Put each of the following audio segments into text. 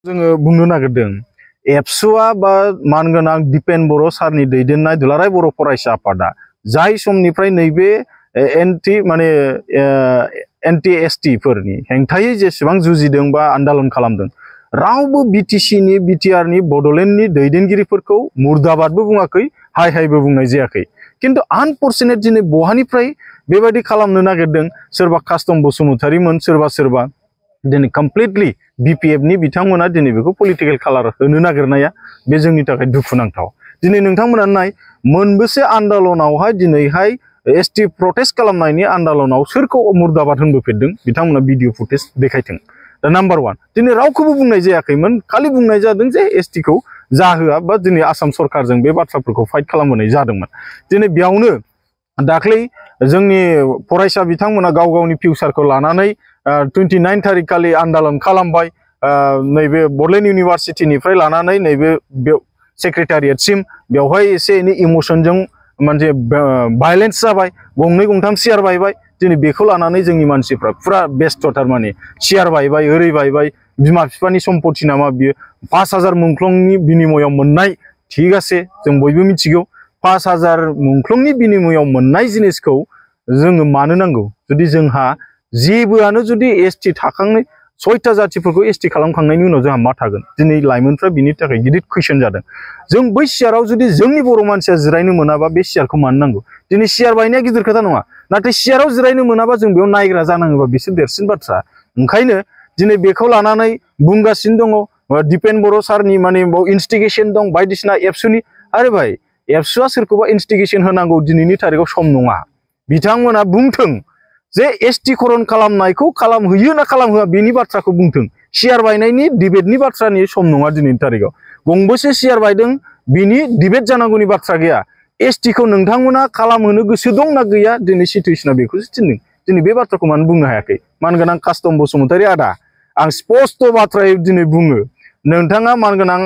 जोङो बुंनो नागिरदों एबसुआ बा मानगोनां दिपेन बर' सारनि दैदेननाय दुलाराय बर' फरायसा आफादा जाय समनिफ्राय नैबे एन्टि एसटि फोरनि हेंथायै जेसेबां जुजिदों बा आन्दालन खालामदों रावबो बिटिसिनि बिटिआरनि बड'लेण्डनि दैदेनगिरिफोरखौ मुर्दाबादबो बुङाखै हाय हायबो बुंनाय जायाखै किन्तु आनफर्चुनेट दिनै बहानिफ्राय बेबायदि खालामनो नागिरदों सोरबा कास्टम बसुमतारीमोन सोरबा दिनै कमप्लिटलि बिपिएफनि बिथांमोना दिनै बेखौ पलिटिकल कालार होनो नागिरनाया बे जोंनि थाखाय दुखुनांथाव। दिनै नोंथांमोना नाय मोनबेसे आन्दालनावहाय दिनैहाय एसटि प्रटेस्ट खालामनायनि आन्दालनाव सोरखौ मुर्दाबाद होनबोफेरदों बिथांमोना भिडिअ फुटेज देखायथों। दा नाम्बार 1 दिनै रावखौबो बुंनाय जायाखैमोन खालि बुंनाय जादों जे एसटिखौ जाहोआ बा दिनै आसाम सरकारजों बे बाथ्राफोरखौ फाइट खालामबोनाय जादोंमोन। दिनै बेयावनो दाख्लै जोंनि फरायसा बिथांमोना गाव गावनि फिउचारखौ लानानै 29 तारिख खालि आन्दालन खालामबाय नैबे बड'लेण्ड इउनिभारसिटिनिफ्राय लानानै नैबे सेक्रेटारियेटसिम बेवहाय एसे एनै इमोशनजों मोनसे भायलेन्स जाबाय गंनै गंथाम सियार बायबाय दिनै बेखौ लानानै जोंनि मानसिफ्रा फुरा बेस्थ'थार माने सियार बायबाय ओरै बायबाय बिमा बिफानि सम्पति नामा बियो 5000 मुंख्लंनि बिनिमयाव मोननाय ठीक आसे जों बयबो मिथिगौ 5000 मुंख्लंनि बिनिमयाव मोननाय जिनिसखौ जोङो मानो नांगौ जुदि जोंहा जेबोआनो जुदि एसटि थाखांनाय 6टा जातिफोरखौ एसटि खालामखांनायनि उनाव जोंहा मा थागोन दिनै लाइमोनफ्रा बिनि थाखाय गिदिर कुइसन जादों। जों बै सियाराव जुदि जोंनि बर' मानसिया जिरायनो मोनाबा बे सियारखौ मानो नांगौ दिनै सियार बायनाया गिदिर खोथा नङा नाथाय सियाराव जिरायनो मोनाबा जों बेयाव नायग्रा जानाङोबा बिसोर देरसिन बाथ्रा। ओंखायनो दिनै बेखौ लानानै बुंगासिनो दङ दिपेन बर' सारनि माने इनस्टिगेशन दं बायदिसिना एबसुनि आरे भाई एबसुआ सोरखौबा इनस्टिगेशन होनांगौ दिनैनि तारिखाव सम नङा बिथांमोना बुंथों जे एसटि करन खालामनायखौ खालामहोयो ना खालामहोआ बेनि बाथ्राखौ बुंथों सियार बायनायनि डिबेटनि बाथ्रानि सम नङा दिनैनि तारिखाव गंबेसे सियार बायदों बिनि डिबेट जानांगौनि बाथ्रा गैया एसटिखौ नोंथांमोना खालामहोनो गोसो दं ना गैया दिनै सिटुएसना बेखौसो थिनदों दिनै बे बाथ्राखौ मानो बुंनो हायाखै मानगोनां कास्टम बसुमतारी आदा आं स्पष्ट बाथ्रायै दिनै बुङो नोंथाङा मानगोनां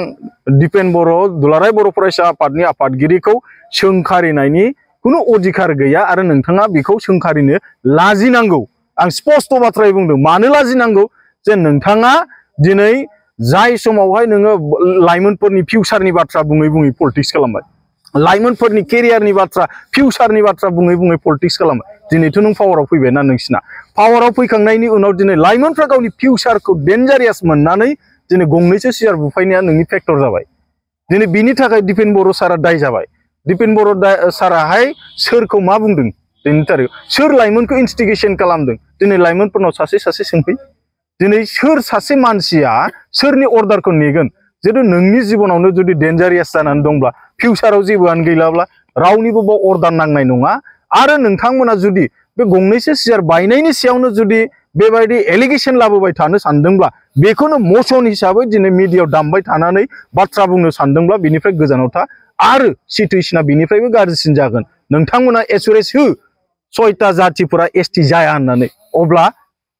दिपेन बर' दुलाराय बर' फरायसा आफादनि आफादगिरिखौ सोंखारिनायनि खुनु अधिकार गैया आरो नोंथाङा बेखौ सोंखारिनो लाजिनांगौ आं स्पष्ट बाथ्रायै बुंदों मानो लाजिनांगौ जे नोंथाङा दिनै जाय समावहाय नोङो लाइमोनफोरनि फिउचारनि बाथ्रा बुङै बुङै पलिटिक्स खालामबाय लाइमोनफोरनि केरियारनि बाथ्रा फिउचारनि बाथ्रा बुङै बुङै पलिटिक्स खालामबाय दिनैथ' नों पावाराव फैबाय ना नोंसिना पावाराव फैखांनायनि उनाव दिनै लाइमोनफ्रा गावनि फिउचारखौ डेन्जारियास मोननानै दिनै गंनैसो सियार बुफायनाया नोंनि फेक्टर जाबाय दिनै बिनि थाखाय दिपेन बर' सारा दाय जाबाय दिपेन बर' साराहाय सोरखौ मा बुंदों दिनैनि तारिखाव सोर लाइमोनखौ इनस्टिगेशन खालामदों दिनै लाइमोनफोरनाव सासे सासे सोंफै दिनै सोर सासे मानसिया सोरनि अर्डारखौ नेगोन जुदि नोंनि जिबनावनो जुदि डेन्जारियास जानानै दंब्ला फिउचाराव जेबोआनो गैलाब्ला रावनिबो बाव अर्डार नांनाय नङा आरो नोंथांमोना जुदि बे गंनैसो सियार बायनायनि सायावनो जुदि बेबायदि एलिगेशन लाबोबाय थानो सानदोंब्ला बेखौनो मसन हिसाबै दिनै मिडियायाव दामबाय थानानै बाथ्रा बुंनो सानदोंब्ला बेनिफ्राय गोजानाव था आरो सिटुएसना बेनिफ्रायबो गाज्रिसिन जागोन नोंथांमोना एसुरेस हो 6टा जातिफोरा एसटि जाया होननानै अब्ला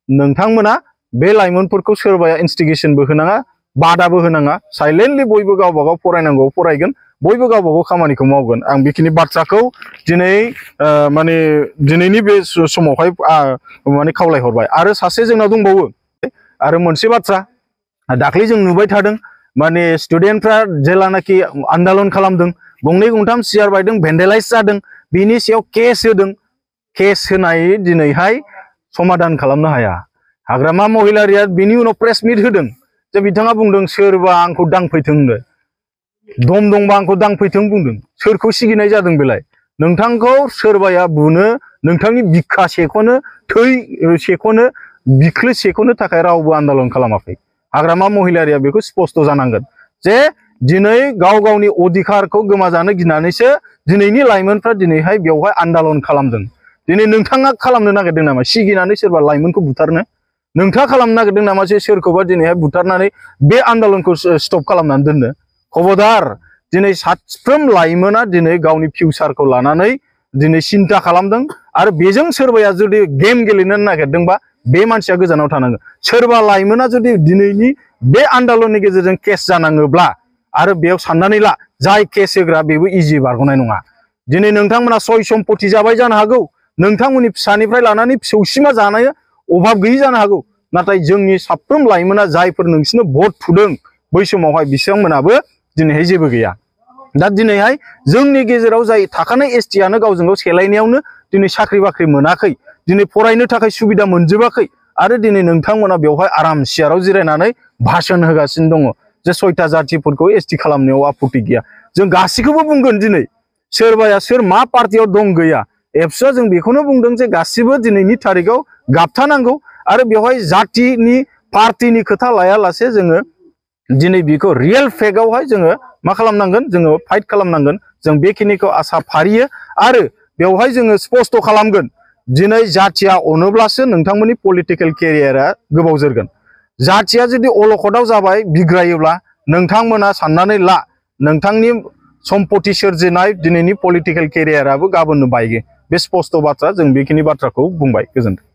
नोंथांमोना बे लाइमोनफोरखौ सोरबाया इनस्टिगेशनबो होनाङा बादाबो होनाङा साइलेन्टलि बयबो गावबा गाव फरायनांगौ फरायगोन बयबो गावबा गाव खामानिखौ मावगोन आं बेखिनि बाथ्राखौ दिनै माने दिनैनि बे समावहाय माने खावलायहरबाय आरो सासे जोंनाव दंबावो आरो मोनसे बाथ्रा दाख्लै जों नुबाय थादों माने स्टुडेन्टफ्रा जेलानाखि आन्दालन खालामदों गंनै गंथाम सियार बायदों भेन्डेलाइज जादों बिनि सायाव केस होदों केस होनाय दिनैहाय समाधान खालामनो हाया हाग्रामा महिलारिया बिनि उनाव प्रेस मिट होदों जे बिथाङा बुंदों सोरबा आंखौ दांफैथों होनदों दम दंबा आंखौ दांफैथों बुंदों सोरखौ सिगिनाय जादों बेलाय नोंथांखौ सोरबाया बुनो नोंथांनि बिखा सेख'नो थै सेख'नो बिख्लो सेख'नो थाखाय रावबो आन्दालन खालामाखै हाग्रामा महिलारिया बेखौ स्पष्ट जानांगोन जे दिनै गाव गावनि अधिकारखौ गोमाजानो गिनानैसो दिनैनि लाइमोनफ्रा दिनैहाय बेवहाय आन्दालन खालामदों दिनै नोंथाङा खालामनो नागिरदों नामा सिगिनानै सोरबा लाइमोनखौ बुथारनो नोंथाङा खालामनो नागिरदों नामा जे सोरखौबा दिनैहाय बुथारनानै बे आन्दालनखौ स्टप खालामनानै दोननो खबरदार दिनै साफ्रोम लाइमोना दिनै गावनि फिउचारखौ लानानै दिनै सिन्था खालामदों आरो बेजों सोरबाया जुदि गेम गेलेनो नागिरदोंबा बे मानसिया गोजानाव थानांगोन सोरबा लाइमोना जुदि दिनैनि बे आन्दालननि गेजेरजों केस जानाङोब्ला आरो बेयाव साननानै ला जाय केस होग्रा बेबो इजि बारग'नाय नङा दिनै नोंथांमोना सय सम्पति जाबाय जानो हागौ नोंथांमोननि फिसानिफ्राय लानानै फिसौसिमा जानाय अभाब गैयै जानो हागौ नाथाय जोंनि साफ्रोम लाइमोना जायफोर नोंसिनो भट थुदों बै समावहाय बिथांमोनाबो दिनैहाय जेबो गैया। दा दिनैहाय जोंनि गेजेराव जाय थाखानाय एसटिआनो गावजों गाव सेलायनायावनो दिनै साख्रि बाख्रि मोनाखै, दिनै फरायनो थाखाय सुबिदा मोनजोबाखै आरो दिनै नोंथांमोना बेवहाय आराम सियाराव जिरायनानै भाषण होगासिनो दङ जे 6टा जातिफोरखौ एसटि खालामनायाव आपत्ति गैया। जों गासैखौबो बुंगोन दिनै सोरबाया सोर मा पार्टियाव दं गैया, एबसुआ जों बेखौनो बुंदों जे गासिबो दिनैनि थारिखआव गाबथानांगौ आरो बेवहाय जातिनि पार्टिनि खोथा लायालासे जोङो दिनै बेखौ रियेल फेक्टआवहाय जोङो मा खालामनांगोन, जोङो फाइट खालामनांगोन। जों बेखिनिखौ आसा फारियो आरो बेवहाय जोङो स्पष्ट खालामगोन दिनै जातिया अनोब्लासो नोंथांमोननि पलिटिकेल केरियारा गोबाव जोरगोन। जातिया जुदि अलखदाव जाबाय बिग्रायोब्ला नोंथांमोना साननानै ला नोंथांनि सम्पति सोरजिनाय दिनैनि पलिटिकेल केरियाराबो गाबोननो बायगोन। बे स्पष्ट बाथ्रा, जों बेखिनि बाथ्राखौ बुंबाय। गोजोन्थों।